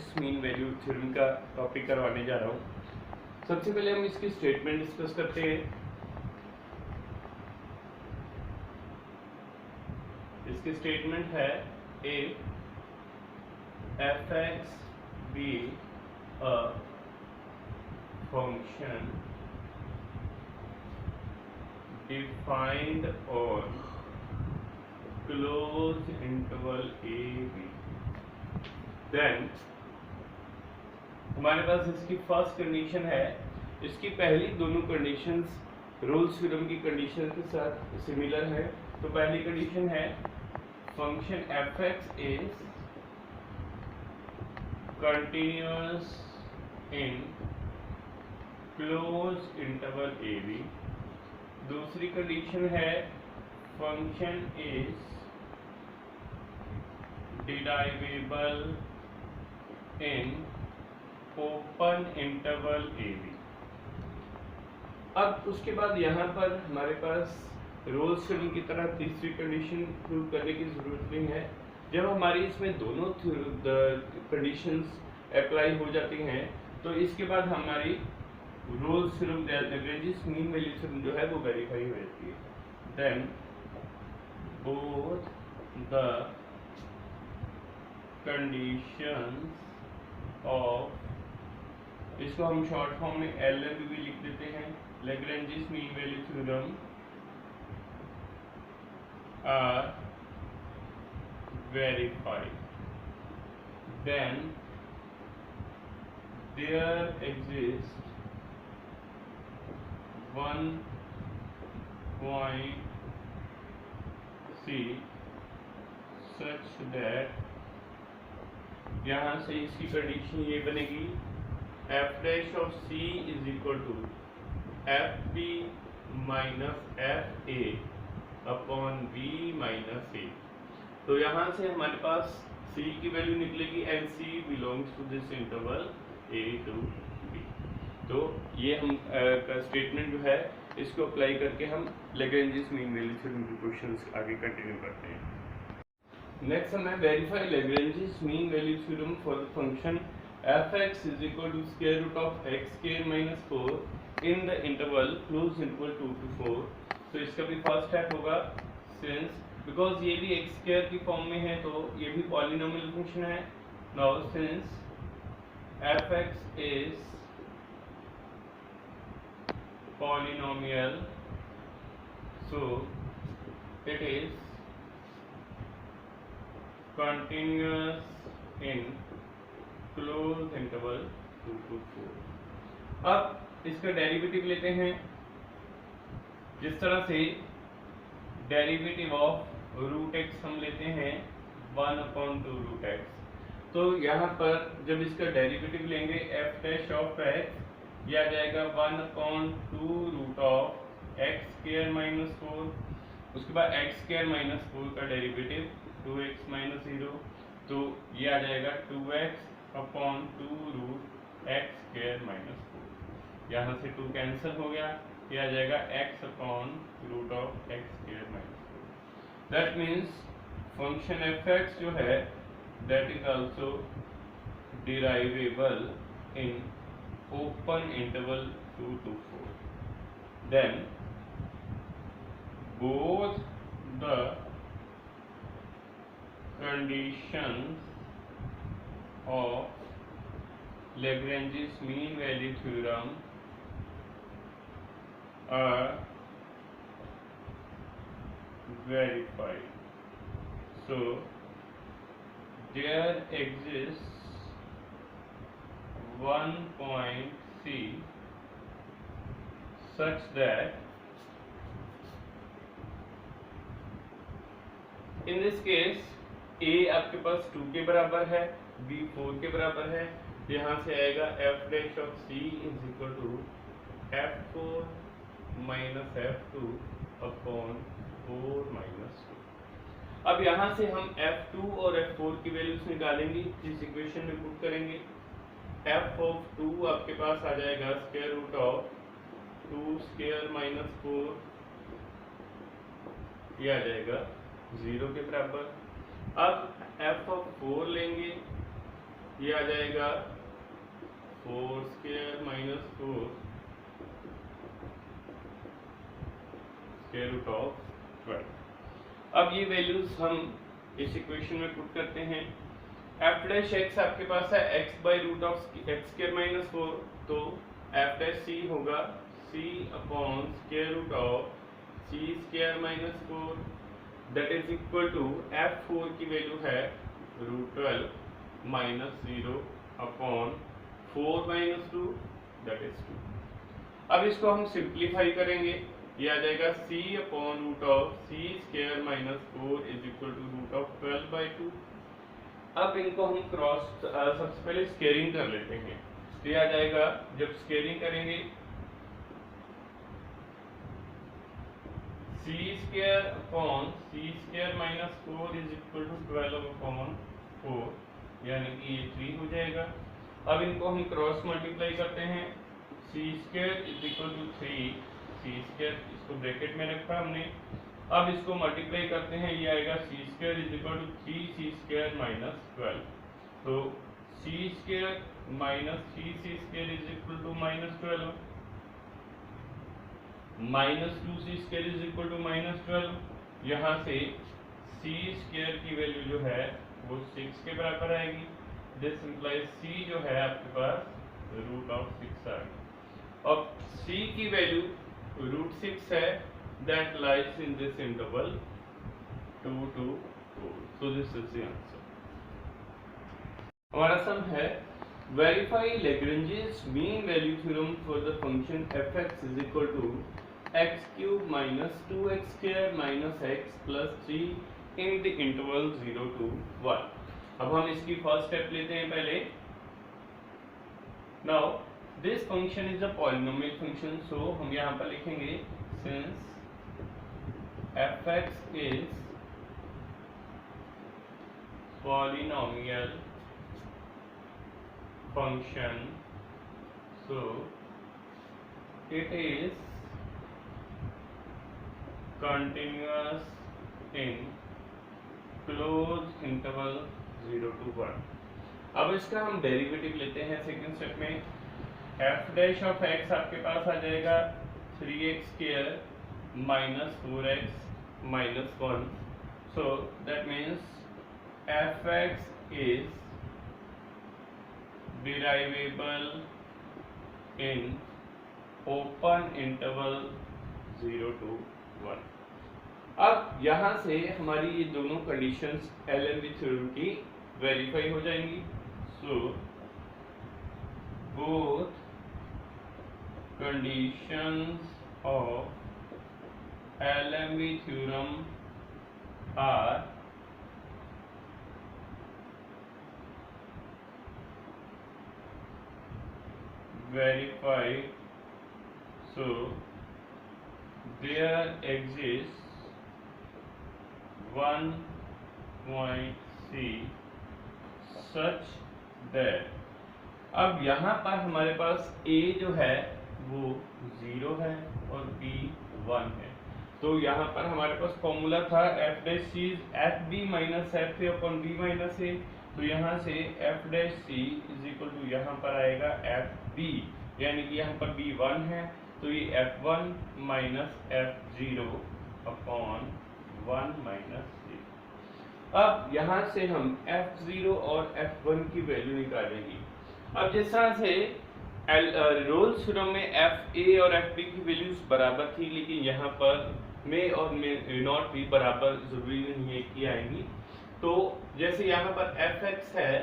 Lagrange mean value theorem का topic करवाने जा रहा हूँ। सबसे पहले हम इसकी स्टेटमेंट डिस्कस करते हैं। इसकी स्टेटमेंट है if fx be a function defined on closed interval a b, then हमारे पास इसकी फर्स्ट कंडीशन है। इसकी पहली दोनों कंडीशंस रोल्स थ्योरम की कंडीशन के साथ सिमिलर है। तो पहली कंडीशन है function fx is continuous in closed interval a b। दूसरी कंडीशन है function is derivable in open interval a b। अब उसके बाद यहाँ पर हमारे पास रोल्स थ्योरम की तरह तीसरी कंडीशन प्रूव करने की जरूरत नहीं है। जब हमारी इसमें दोनों कंडीशंस अप्लाई हो जाती हैं तो इसके बाद हमारी Rolle's theorem Lagrange mean value theorem जो है वो वेरीफाई हो जाती है। Then both the conditions of, इसको हम शॉर्ट फॉर्म में LM भी लिख देते हैं, Lagrange mean value theorem are verified, then there exists one point C such that, यहाँ से इसकी कंडीशन ये बनेगी f dash of C is equal to FB minus FA upon V minus A। तो यहाँ से हमारे पास C की वैल्यू निकलेगी and C belongs to this interval A to B। तो ये हम का स्टेटमेंट जो है इसको अप्लाई करके हम लैग्रेंज मीन वैल्यू थ्योरम के क्वेश्चंस आगे कंटिन्यू करते हैं। नेक्स्ट हमें verify Lagrange mean value theorem for the function fx is equal to square root of x square minus 4 in the interval closed interval 2 to 4। तो इसका भी first step होगा since because ये भी एक्स स्क्वायर की form में है तो ये भी पॉलिनोमियल फंक्शन है। Now since fx is polynomial so it is continuous in closed interval 2 to 4। अब इसका डेरिवेटिव लेते हैं जिस तरह से डेरिवेटिव ऑफ रूट एक्स हम लेते हैं 1/2 रूट एक्स। तो यहाँ पर जब इसका डेरिवेटिव लेंगे f डैश ऑफ x यह आ जाएगा 1/2 root of x square minus 4। उसके बाद एक्स स्क्वायर माइनस 4 का डेरिवेटिव 2x माइनस 0, तो ये आ जाएगा 2x/2 root x square minus 4। यहाँ से 2 कैंसिल हो गया, ये आ जाएगा x upon root of x square minus 4। That means function fx जो है that is also derivable in open interval 2 to 4। Then both the conditions of Lagrange mean value theorem are verified. So there exists one point C such that in this case A आपके पास 2 के बराबर है, B 4 के बराबर है। यहाँ से आएगा f dash of C is equal to f4 minus f2 upon 4 minus 2। अब यहाँ से हम f2 और f4 की वैल्यूज निकालेंगे, इस इक्वेशन में पुट करेंगे। f ऑफ 2 आपके पास आ जाएगा square root of 2 square minus 4, ये आ जाएगा 0 के बराबर। अब f ऑफ 4 लेंगे ये आ जाएगा 4 square minus 4 square root of 12। अब ये वैल्यूज हम इस इक्वेशन में पुट करते हैं। एफ डैश एक्स आपके पास है x by root of x square minus 4, तो एफ डैश सी होगा c upon square root of C square minus 4 that is equal to f 4 की वैल्यू है root 12 minus 0 upon 4 minus 2 that is 2। अब इसको हम सिंप्लीफाई करेंगे, ये आ जाएगा c upon root of C square minus 4 is equal to root of 12 by 2। अब इनको हम क्रॉस सबसे पहले स्केयरिंग कर लेते हैं, तो ये आ जाएगा, जब स्केयरिंग करेंगे c square upon c square minus 4 is equal to 12 upon 4, यानी कि ये 3 हो जाएगा। अब इनको हम क्रॉस मल्टीप्लाई करते हैं, c square is equal to 3 c square, इसको ब्रैकेट में रखा हमने। अब इसको मल्टीप्लाई करते हैं, ये आएगा c square is equal to 3 c square minus 12, तो c square minus 3 c square is equal to minus 12, minus 2 c square is equal to minus 12। यहाँ से सी स्क्वायर की वैल्यू जो है वो 6 के बराबर आएगी, दिस इंप्लाइज सी जो है आपके पास रूट ऑफ 6 आएगी। अब सी की वैल्यू रूट 6 है, that lies in this interval 2 to 4, so this is the answer। हमारा सम है verify Lagrange's mean value theorem for the function fx is equal to x cube minus 2x square minus x plus 3 in the interval 0 to 1। अब हम इसकी first step लेते हैं पहले। now this function is a polynomial function, so हम यहाँ पर लिखेंगे since fx is polynomial function, so it is continuous in closed interval 0 to 1। अब इसका हम डेरिवेटिव लेते हैं सेकंड स्टेप में। f डैश ऑफ x आपके पास आ जाएगा 3x square minus 4x minus 1, so that means fx is derivable in open interval 0 to 1। अब यहाँ से हमारी ये दोनों कंडीशंस LMB थ्योरम की वेरीफाई हो जाएंगी, so both conditions of LMB theorem are verified, so there exists one point C such that, अब यहाँ पर हमारे पास A जो है वो 0 है और B 1 है, तो यहाँ पर हमारे पास फॉर्मूला था f dash c f b minus f a upon b minus a, तो यहाँ से f dash c is equal to यहाँ पर आएगा एफ बी, यानी कि यहाँ पर बी 1 है, तो ये f 1 minus f 0 upon 1 minus c. अब यहाँ से हम एफ 0 और एफ 1 की वैल्यू निकालेंगे। अब जिस तरह से रोल्स थ्योरम में एफ ए और एफ बी की वैल्यूज बराबर थी, लेकिन यहाँ पर में और में नॉट भी बराबर जरूरी नहीं है कि आएंगी, तो जैसे यहाँ पर एफ एक्स है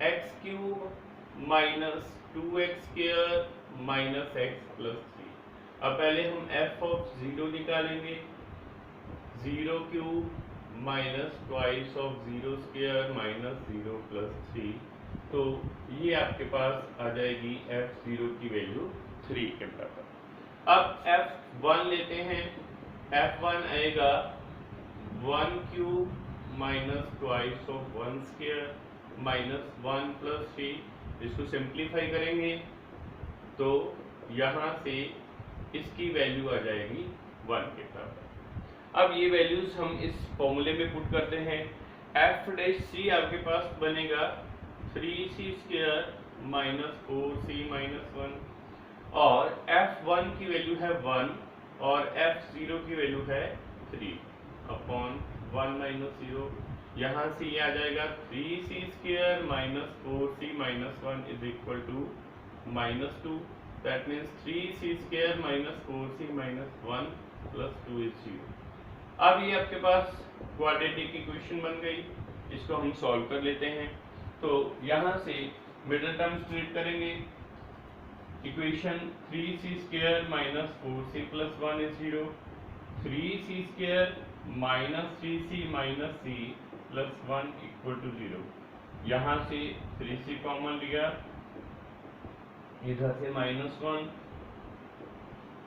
x cube minus 2x square minus x plus 3। अब पहले हम एफ ऑफ 0 निकालेंगे, 0 cube minus twice of 0 square minus 0 plus 3, तो ये आपके पास आ जाएगी f0 की वैल्यू 3 के बराबर। अब f1 लेते हैं, f1 आएगा 1 cube minus twice of 1 square minus 1 plus 3, इसको सिंप्लीफाई करेंगे तो यहाँ से इसकी वैल्यू आ जाएगी 1 के बराबर। अब ये वैल्यूज हम इस फॉर्मूले में पुट करते हैं, एफ डैश सी आपके पास बनेगा 3c² माइनस 4c माइनस 1, और f1 की वैल्यू है 1 और f0 की वैल्यू है 3 अपॉन 1 माइनस 0। यहाँ से ये आ जाएगा 3c² minus 4c minus 1 is equal to -2। That means 3c² minus 4c minus 1 plus 2 is 0। अब ये आपके पास क्वाड्रेटिक इक्वेशन बन गई, इसको हम सॉल्व कर लेते हैं। तो यहाँ से मिडिल टर्म स्प्लिट करेंगे, equation 3c² minus 4c plus 1 is 0, 3c² minus 3c minus c plus 1 equal to 0। यहाँ से 3c कॉमन लिया, इधर से -1,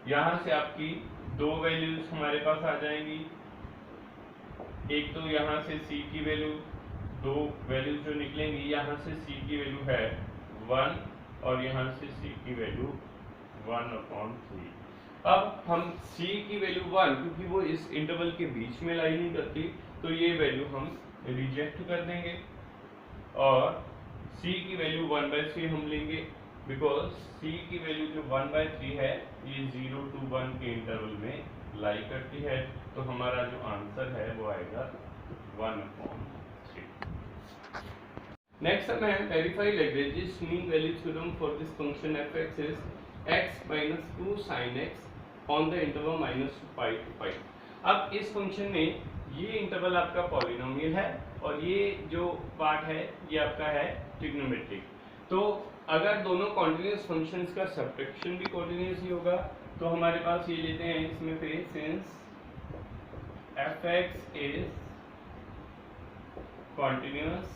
यहाँ से आपकी दो वैल्यूज हमारे पास आ जाएंगी। एक तो यहाँ से c की वैल्यू, दो वैल्यूज जो निकलेंगी, यहाँ से c की वैल्यू है 1 और यहाँ से c की वैल्यू 1/3। अब हम c की वैल्यू 1, क्योंकि वो इस इंटरवल के बीच में लाई नहीं करती, तो ये वैल्यू हम रिजेक्ट कर देंगे और c की वैल्यू 1/3 हम लेंगे, बिकॉज c की वैल्यू जो 1/3 है ये 0 to 1 के इंटरवल में लाई करती है। तो हमारा जो आंसर है वो आएगा 1/3। नेक्स्ट है verify Lagrange mean value theorem for this function f(x) is x minus 2 sin x on the interval -π to π। अब इस फंक्शन में ये इंटरवल आपका पॉलिनोमियल है और ये जो पार्ट है ये आपका है ट्रिग्नोमेट्रिक। तो अगर दोनों कॉन्टिन्यूस फंक्शंस का सब्ट्रैक्शन भी कॉन्टिन्यूस ही होगा, तो हमारे पास ये लेते हैं इसमें पे since f(x) is continuous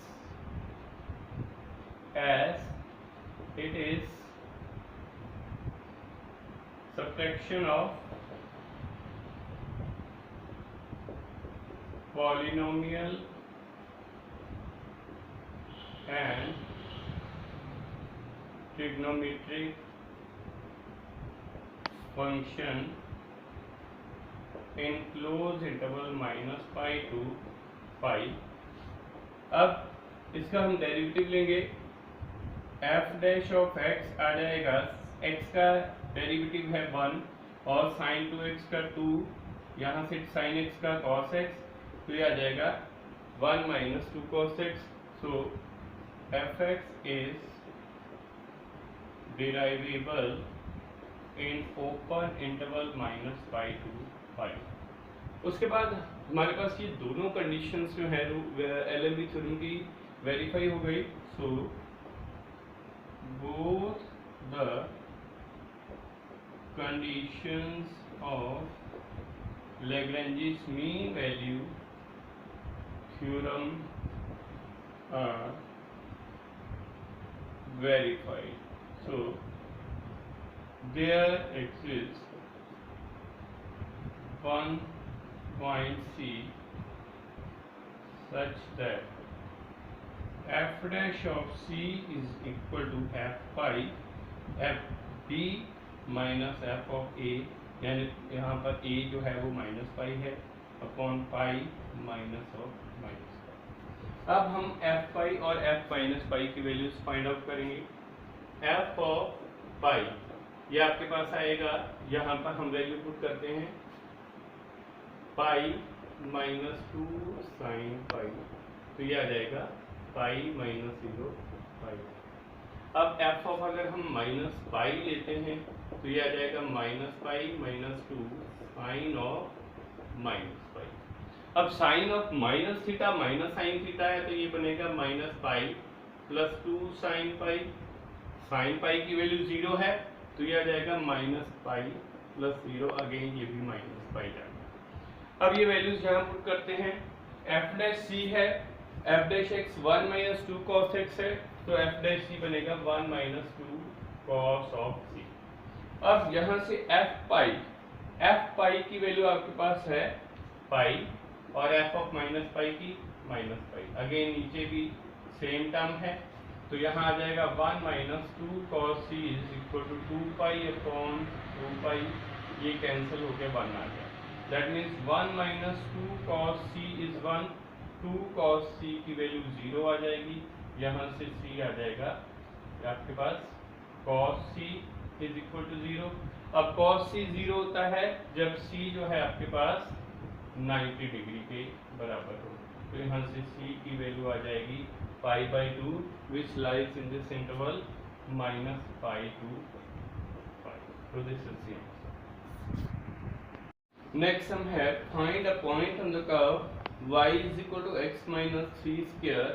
as it is subtraction of polynomial and trigonometric function in closed interval -π to π। अब इसका हम डेरिवेटिव लेंगे, f' ऑफ x आ जाएगा, x का डेरिवेटिव है 1 और sin 2x का 2, यहाँ से sin x का cos x, तो ये आ जाएगा 1 minus 2 cos x। So f(x) is derivable in open interval -π to π। उसके बाद हमारे पास ये दोनों कंडीशंस जो है LMB थ्योरम की वेरीफाई हो गई। So both the conditions of Lagrange's mean value theorem are verified. So there exists one point C such that f' of C is equal to f pi f b minus f of a, यानी यहाँ पर a जो है वो -π है upon pi minus of -π। अब हम f पाई और f माइनस पाई की वैल्यूज फाइंड आउट करेंगे। f ऑफ पाई ये आपके पास आएगा, यहाँ पर हम वैल्यू पुट करते हैं पाई -2 sin पाई, तो ये आ जाएगा पाई -0 पाई। अब f ऑफ अगर हम -π लेते हैं तो ये आ जाएगा -π -2 साइन ऑफ -π। अब sine of minus theta minus sine theta है, तो ये बनेगा -π + 2 साइन पाई। साइन पाई की वैल्यू 0 है, तो ये आ जाएगा -π + 0, अगेन ये भी -π जाएगा। अब ये वैल्यूज यहाँ पुट करते हैं, f' c है, f' 1 - 2 cos x है, तो f' c बनेगा 1 - 2 cos ऑफ c। अब यहाँ से f पाई की वैल्यू आपके पास है पाई और f ऑफ -π की -π, अगेन नीचे भी सेम टर्म है, तो यहाँ आ जाएगा 1 - 2 cos c is equal to 2π/2π, ये कैंसिल होके 1 आ गया। That means 1 - 2 cos c is 1, 2 cos c की वैल्यू 0 आ जाएगी, यहाँ से c आ जाएगा आपके पास cos c is equal to 0। अब cos c 0 होता है जब c जो है आपके पास 90 डिग्री के बराबर हो। तो यहाँ से c की वैल्यू आ जाएगी π/2 which lies in this interval -π to π। So this is the answer. Next हम है find a point on the curve y is equal to x minus 3 square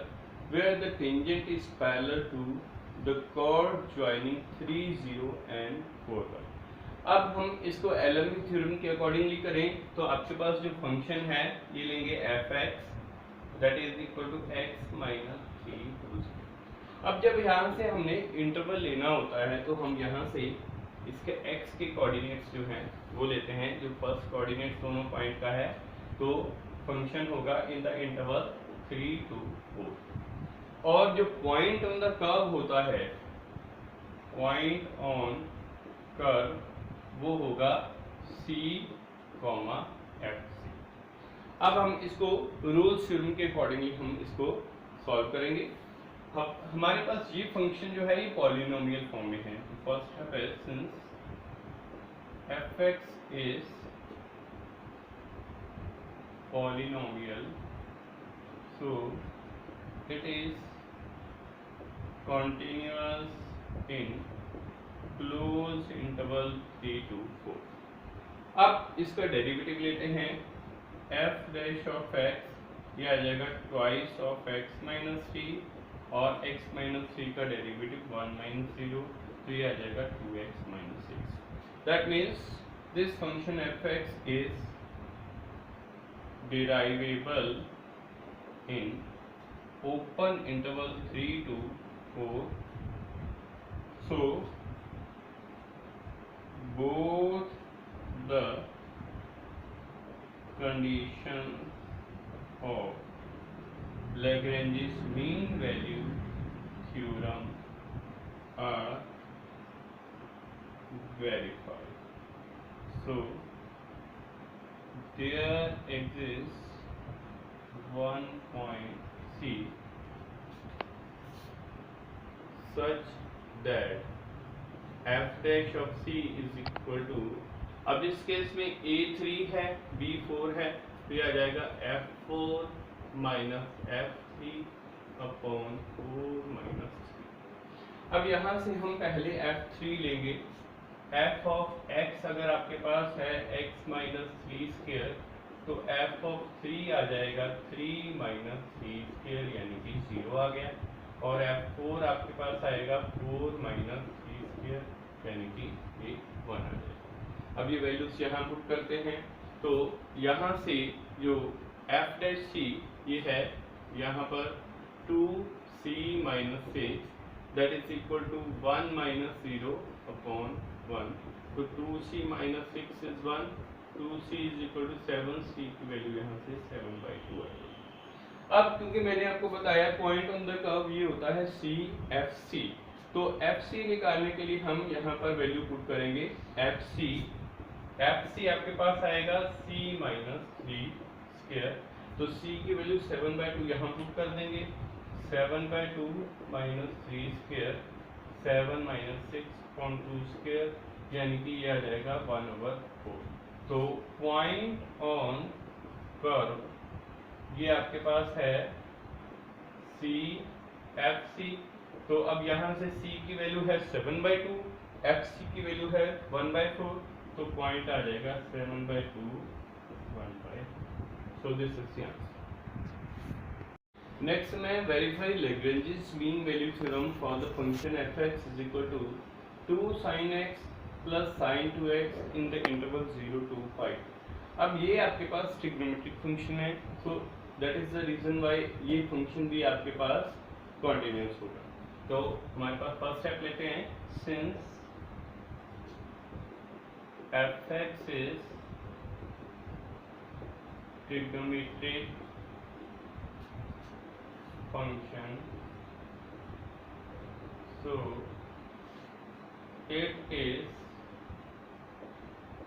where the tangent is parallel to the chord joining 3, 0 and 4 1। अब हम इसको LME theorem के accordingly करें तो आपके पास जो फंक्शन है ये लेंगे fx that is equal to x minus 3। अब जब यहाँ से हमने इंटरवल लेना होता है तो हम यहाँ से इसके x के कोऑर्डिनेट्स जो हैं वो लेते हैं, जो फर्स्ट कोऑर्डिनेट दोनों पॉइंट का है। तो फंक्शन होगा इन द इंटरवल 3 to 4 और जो पॉइंट ऑन द कर्व होता है, पॉइंट ऑन कर्व वो होगा c, fc। अब हम इसको रूल्स थ्योरम के अकॉर्डिंगली हम इसको सॉल्व करेंगे। हमारे पास ये फंक्शन जो है ये पॉलिनोमियल फॉर्म में है। फर्स्ट स्टेप है since fx is polynomial so it is continuous in closed interval 3 to 4। अब इसका डेरिवेटिव लेते हैं f dash of x, ये आ जाएगा ट्वाइस ऑफ x माइनस 3 और x माइनस 3 का डेरिवेटिव 1 माइनस 0, तो ये आ जाएगा 2x minus 6। That means this function fx is derivable in open interval 3 to 4, so both the conditions of Lagrange's mean value theorem are verified। So there exists one point C such that f dash of C is equal to, अब इस case में A3 है B4 है तो ये आ जाएगा F4 minus F3 upon 4 minus 3। अब यहाँ से हम पहले F3 लेंगे। f ऑफ x अगर आपके पास है x माइनस 3 स्क्वायर तो f ऑफ 3 आ जाएगा 3 माइनस 3 स्क्वायर यानी कि 0 आ गया, और f4 आपके पास आएगा 4 माइनस 3 स्क्वायर यानी कि ये 1 आ जाएगा। अब ये वैल्यूज यहाँ पुट करते हैं तो यहाँ से जो f डैश c ये है यहाँ पर 2c minus 6 that is equal to 1 minus 0 upon 1, तो 2c minus 6 is 1, 2c is equal to 7, c की वैल्यू यहाँ से 7/2 है। अब क्योंकि मैंने आपको बताया पॉइंट ऑन द कर्व ये होता है c fc, तो fc निकालने के लिए हम यहाँ पर वैल्यू पुट करेंगे fc आपके पास आएगा c माइनस 3 स्क्वायर, तो c की वैल्यू 7/2 यहाँ पुट कर देंगे, 7/2 minus 3 square 7 minus 6 upon 2 square यानी कि ये आ जाएगा 1/4। तो पॉइंट ऑन कर्व ये आपके पास है c fc, तो अब यहाँ से c की वैल्यू है 7/2, fc की वैल्यू है 1/4, तो पॉइंट आ जाएगा 7/2 1/4। So this is the answer. Next में verify Lagrange's mean value theorem for the function fx is equal to 2 sin x plus sin 2x in the interval 0 to 5। अब ये आपके पास ट्रिग्नोमेट्रिक फंक्शन है, so that is the reason why ये function भी आपके पास continuous होगा। तो हमारे पास फर्स्ट स्टेप लेते हैं, since fx is trigonometric function, so it is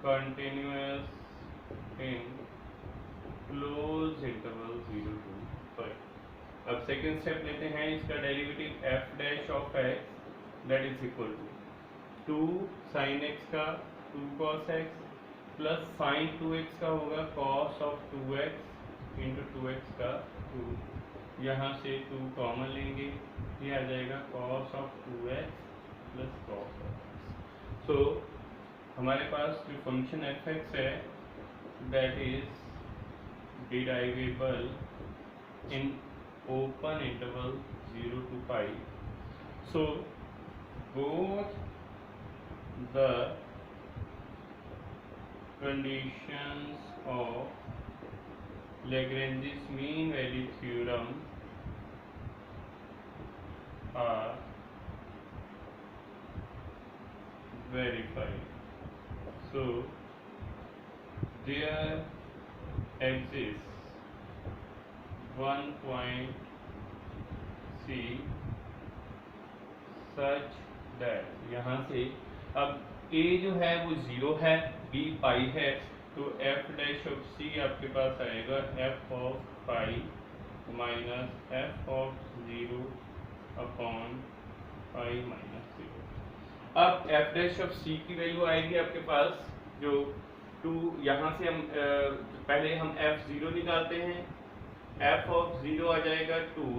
continuous in closed interval 0 to 5। अब सेकंड स्टेप लेते हैं, इसका derivative f dash of x that is equal to 2 sine x का 2 cos x plus sign 2x का होगा cos of 2x into 2x का 2, यहाँ से 2 कॉमन लेंगे, ये आ जाएगा cos of 2x plus cos of x। So हमारे पास जो फंक्शन f(x) है that is derivable in open interval 0 to pi. So both the conditions of Lagrange's mean value theorem are verified. So there exists one point C such that, यहाँ से अब A जो है वो 0 है, B पाई है, तो f डैश ऑफ C आपके पास आएगा f of pi minus f of 0 upon pi minus 0। अब f डैश ऑफ C की वैल्यू आएगी आपके पास जो 2, यहाँ से हम पहले हम f0 निकालते हैं, f ऑफ 0 आ जाएगा 2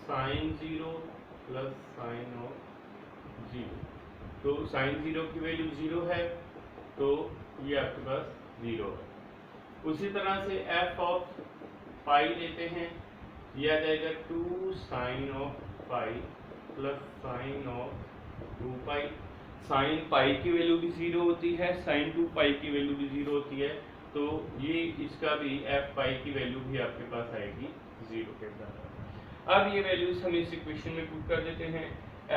साइन 0 प्लस साइन ऑफ 0, तो साइन 0 की वैल्यू 0 है, तो ये आपके पास 0 है। उसी तरह से f ऑफ पाई लेते हैं, ये आ जाएगा 2 sine of pi plus sine of 2 pi. Sine pi की वैल्यू भी 0 होती है, साइन 2 पाई की वैल्यू भी 0 होती है, तो ये इसका भी f पाई की वैल्यू भी आपके पास आएगी 0 के बराबर। अब ये वैल्यूज हम इस इक्वेशन में पुट कर देते हैं,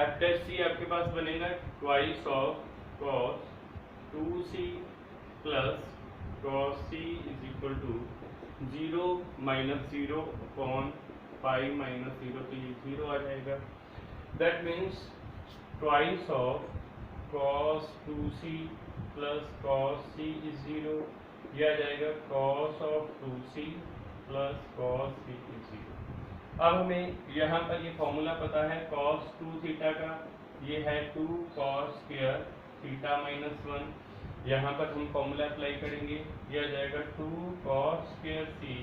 f डैश c आपके पास बनेगा twice of cos 2c plus cos c is equal to 0 minus 0 upon pi minus 0, तो ये 0 आ जाएगा। That means twice of cos 2c plus cos c is 0, यह आ जाएगा cos of 2c plus cos c is 0। अब हमें यहाँ पर ये फॉर्मूला पता है cos 2 थीटा का, ये है 2 cos स्क्वायर थीटा माइनस 1, यहाँ पर हम फॉर्मूला अप्लाई करेंगे, ये आ जाएगा 2 cos square c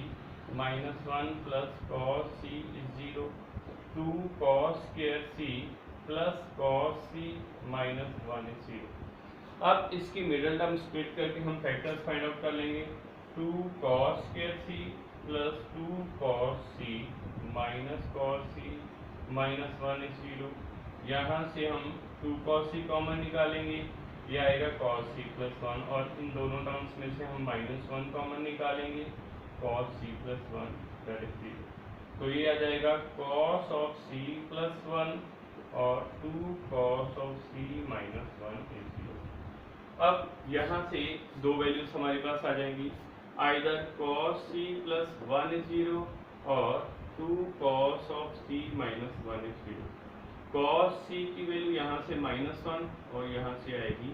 minus 1 plus cos c is 0, 2 cos square c plus cos c minus 1 is 0। अब इसकी मिडल टर्म स्प्लिट करके हम फैक्टर्स फाइंड आउट कर लेंगे, 2 cos square c plus 2 cos c minus cos c minus 1 is 0, यहाँ से हम 2 cos c common निकालेंगे, ये आएगा cos c प्लस 1, और इन दोनों टर्म्स में से हम माइनस 1 कॉमन निकालेंगे, cos c plus 1 that is 0, तो ये आ जाएगा cos ऑफ c प्लस 1 और 2 cos of c minus 1 is 0। अब यहाँ से दो वैल्यूज हमारे पास आ जाएंगी, either cos c plus 1 is 0 और 2 cos of c minus 1 is 0। cos c की वैल्यू यहाँ से माइनस 1 और यहाँ से आएगी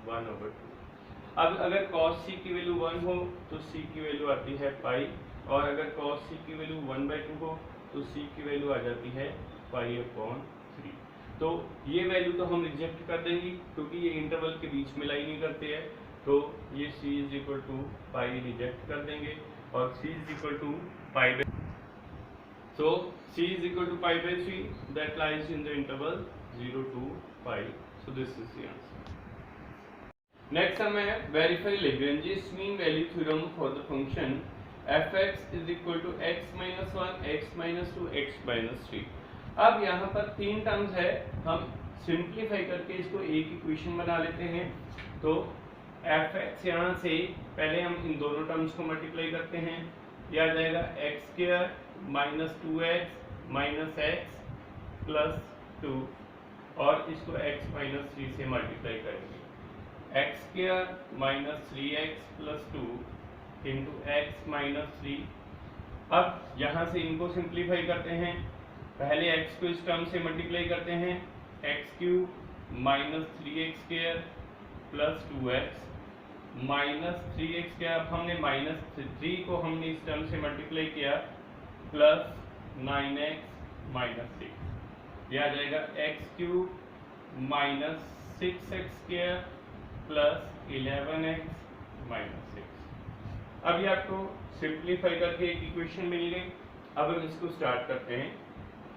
1/2। अब अगर cos c की वैल्यू 1 हो तो c की वैल्यू आती है पाई, और अगर cos c की वैल्यू 1/2 हो तो c की वैल्यू आ जाती है पाई/3। तो ये वैल्यू तो हम रिजेक्ट कर देंगे क्योंकि ये इंटरवल के बीच में लाई नहीं करते हैं, तो ये c is equal to pi reject कर देंगे और c is equal to pi. So c is equal to pi by 3 that lies in the interval 0 to pi. So this is the answer. Next sum है verify Lagrange's mean value theorem for the function f(x) is equal to x minus 1, x minus 2, x minus 3. अब यहाँ पर तीन terms है, हम simplify करके इसको एक इक्वेशन बना लेते हैं। तो f(x) यहाँ से पहले हम इन दोनों टर्म्स को मल्टीप्लाई करते हैं, यह आ जाएगा x square minus 2x minus x plus 2, और इसको x माइनस 3 से मल्टीप्लाई करेंगे, x square minus 3x plus 2 into x minus 3। अब यहाँ से इनको सिंप्लीफाई करते हैं, पहले x को इस टर्म से मल्टीप्लाई करते हैं, x cube minus 3x square plus 2x minus 3x square, अब हमने माइनस 3 को हमने इस टर्म से मल्टीप्लाई किया प्लस 9x माइनस 6, यह आ जाएगा x³ minus 6x² plus 11x minus 6। अभी आपको सिंप्लीफाई करके एक इक्वेशन मिल गई। अब हम इसको स्टार्ट करते हैं।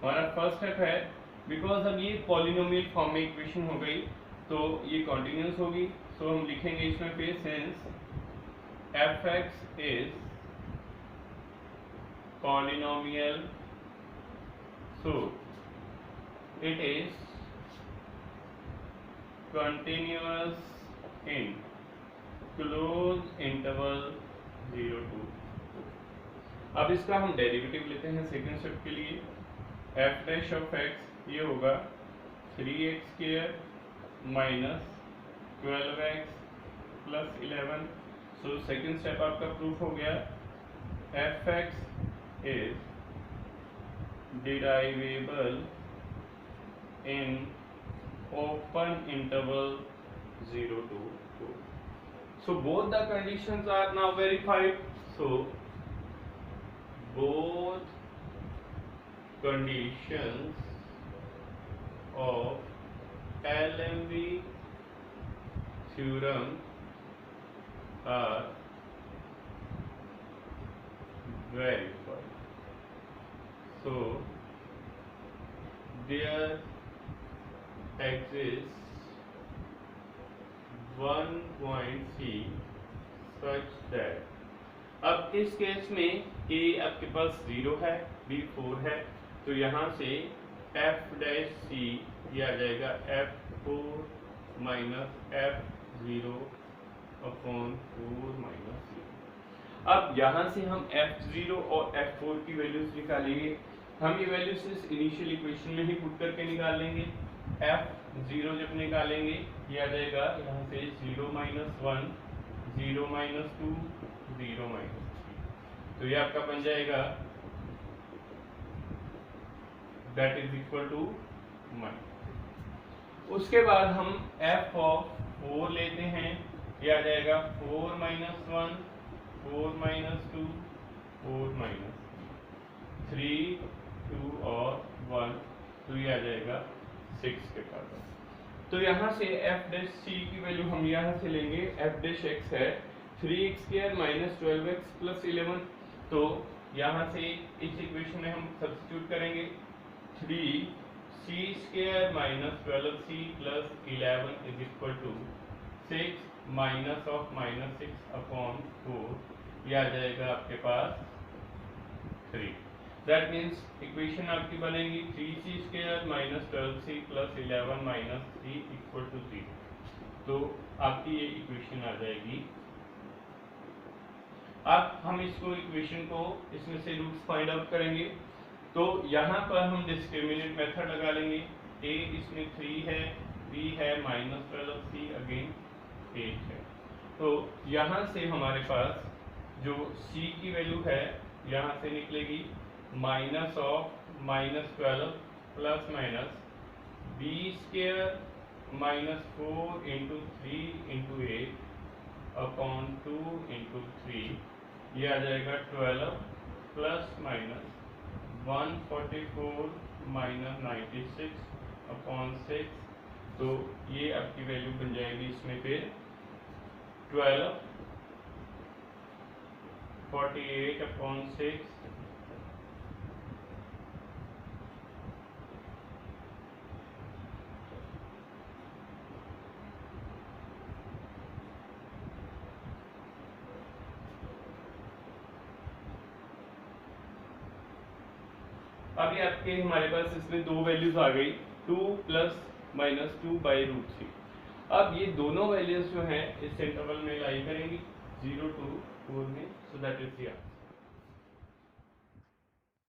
हमारा फर्स्ट स्टेप है, बिकॉज अब ये पॉलिनोमियल फॉर्म में इक्वेशन हो गई तो ये कॉन्टिन्यूस होगी, तो हम लिखेंगे इसमें फिर since fx is polynomial so it is continuous in close interval 0 to 2। अब इसका हम डेरिवेटिव लेते हैं सेकंड स्टेप के लिए। f डैश ऑफ x ये होगा 3x² minus 12x plus 11। So second step आपका प्रूफ हो गया, fx is derivable in open interval 0 to 2। So both the conditions are now verified. So both conditions of LMV theorem are verified. So there exists one point C such that, अब इस case में A आपके पास 0 है, B 4 है, तो यहाँ से f dash C ये आ जाएगा f4 minus f0 upon 4 minus C। अब यहाँ से हम f0 और f4 की वैल्यूज निकालेंगे। हम ये वैल्यूज इस इनिशियल इक्वेशन में ही पुट करके निकाल लेंगे। f0 जब निकालेंगे ये आ जाएगा यहाँ से 0 माइनस 1, 0 माइनस 2, 0 माइनस 3, तो ये आपका बन जाएगा दैट इज इक्वल टू 1। उसके बाद हम f ऑफ 4 लेते हैं, ये आ जाएगा 4 माइनस 1, 4 माइनस 2, 4 माइनस 3, 2 और 1, तो ये आ जाएगा 6 के बराबर। तो यहाँ से f डैश c की वैल्यू हम यहाँ से लेंगे, f डैश x है 3x² माइनस 12x प्लस 11, तो यहाँ से इस इक्वेशन में हम सब्स्टिट्यूट करेंगे 3c² minus 12c plus 11 is equal to 6 minus of minus 6 upon 4, यह आ जाएगा आपके पास 3। दैट मीन्स इक्वेशन आपकी बनेगी 3c² minus 12c plus 11 minus 3 equal to 0। तो आपकी ये इक्वेशन आ जाएगी। अब हम इसको इक्वेशन को इसमें से रूट्स फाइंड आउट करेंगे, तो यहाँ पर हम डिस्क्रिमिनेंट मेथड लगा लेंगे। a इसमें 3 है, b है माइनस 12c अगेन 8 है, तो यहाँ से हमारे पास जो c की वैल्यू है यहाँ से निकलेगी minus of minus 12 plus minus b² minus 4 into 3 into 8 upon 2 into 3, ये आ जाएगा 12 प्लस माइनस 144 माइनस 96 अपॉन 6, तो ये आपकी वैल्यू बन जाएगी इसमें फिर 12 48 अपॉन 6 अभी आपके हमारे पास इसमें दो वैल्यूज आ गई 2 प्लस माइनस 2 बाई रूट 3। अब ये दोनों वैल्यूज जो हैं इस इंटरवल में लाई करेंगी 0 to 4 में, सो दैट इज द